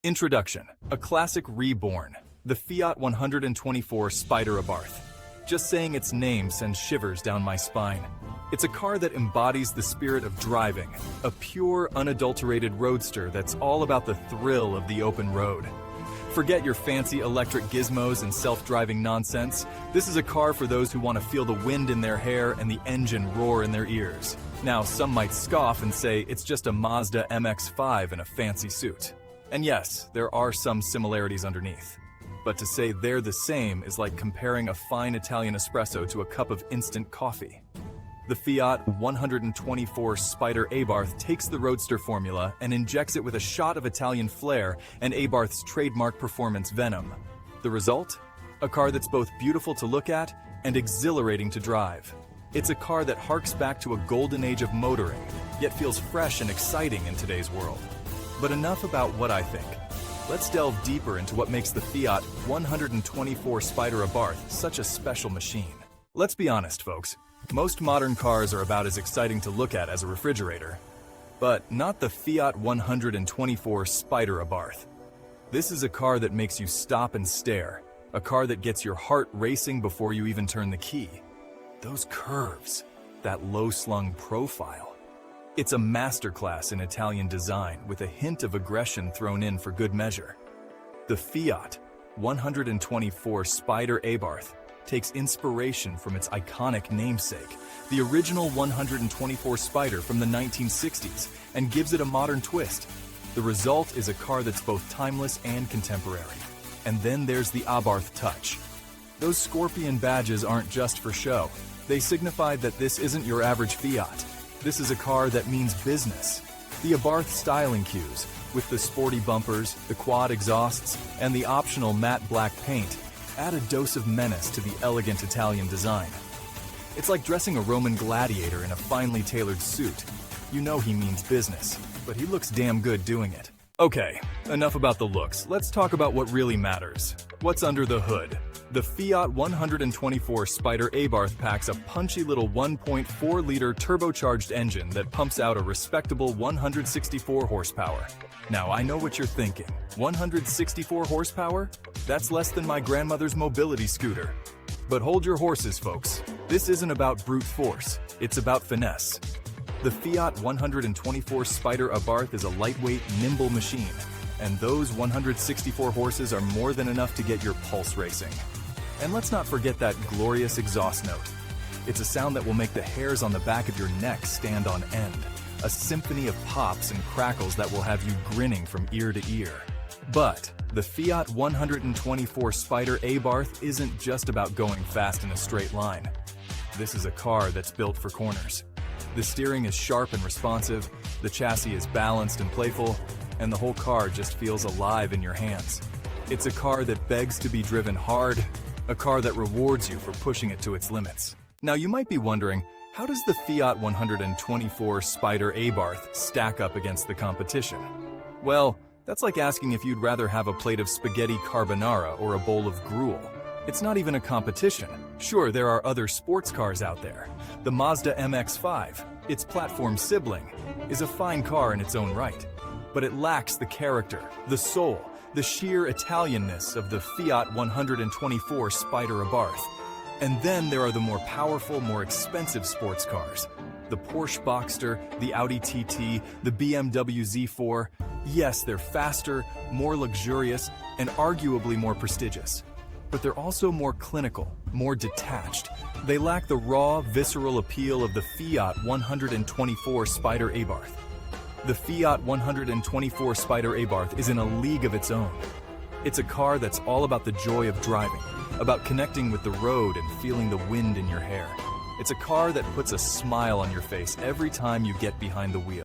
Introduction: a classic reborn, the Fiat 124 Spider Abarth. Just saying its name sends shivers down my spine. It's a car that embodies the spirit of driving, a pure, unadulterated roadster that's all about the thrill of the open road. Forget your fancy electric gizmos and self-driving nonsense. This is a car for those who want to feel the wind in their hair and the engine roar in their ears. Now, some might scoff and say it's just a Mazda MX-5 in a fancy suit. And yes, there are some similarities underneath. But to say they're the same is like comparing a fine Italian espresso to a cup of instant coffee. The Fiat 124 Spider Abarth takes the Roadster formula and injects it with a shot of Italian flair and Abarth's trademark performance venom. The result? A car that's both beautiful to look at and exhilarating to drive. It's a car that harks back to a golden age of motoring, yet feels fresh and exciting in today's world. But enough about what I think. Let's delve deeper into what makes the Fiat 124 Spider Abarth such a special machine. Let's be honest, folks. Most modern cars are about as exciting to look at as a refrigerator. But not the Fiat 124 Spider Abarth. This is a car that makes you stop and stare. A car that gets your heart racing before you even turn the key. Those curves, that low-slung profile. It's a masterclass in Italian design with a hint of aggression thrown in for good measure. The Fiat 124 Spider Abarth takes inspiration from its iconic namesake, the original 124 Spider from the 1960s, and gives it a modern twist. The result is a car that's both timeless and contemporary. And then there's the Abarth touch. Those scorpion badges aren't just for show. They signify that this isn't your average Fiat. This is a car that means business. The Abarth styling cues, with the sporty bumpers, the quad exhausts, and the optional matte black paint, add a dose of menace to the elegant Italian design. It's like dressing a Roman gladiator in a finely tailored suit. You know he means business, but he looks damn good doing it. Okay, enough about the looks. Let's talk about what really matters. What's under the hood? The Fiat 124 Spider Abarth packs a punchy little 1.4-liter turbocharged engine that pumps out a respectable 164 horsepower. Now, I know what you're thinking. 164 horsepower? That's less than my grandmother's mobility scooter. But hold your horses, folks. This isn't about brute force. It's about finesse. The Fiat 124 Spider Abarth is a lightweight, nimble machine. And those 164 horses are more than enough to get your pulse racing. And let's not forget that glorious exhaust note. It's a sound that will make the hairs on the back of your neck stand on end. A symphony of pops and crackles that will have you grinning from ear to ear. But the Fiat 124 Spider Abarth isn't just about going fast in a straight line. This is a car that's built for corners. The steering is sharp and responsive, the chassis is balanced and playful, and the whole car just feels alive in your hands. It's a car that begs to be driven hard, a car that rewards you for pushing it to its limits. Now you might be wondering, how does the Fiat 124 Spider Abarth stack up against the competition? Well, that's like asking if you'd rather have a plate of spaghetti carbonara or a bowl of gruel. It's not even a competition. Sure, there are other sports cars out there. The Mazda MX-5, its platform sibling, is a fine car in its own right. But it lacks the character, the soul, the sheer Italianness of the Fiat 124 Spider Abarth. And then there are the more powerful, more expensive sports cars. The Porsche Boxster, the Audi TT, the BMW Z4. Yes, they're faster, more luxurious, and arguably more prestigious. But they're also more clinical, more detached. They lack the raw, visceral appeal of the Fiat 124 Spider Abarth. The Fiat 124 Spider Abarth is in a league of its own. It's a car that's all about the joy of driving, about connecting with the road and feeling the wind in your hair. It's a car that puts a smile on your face every time you get behind the wheel.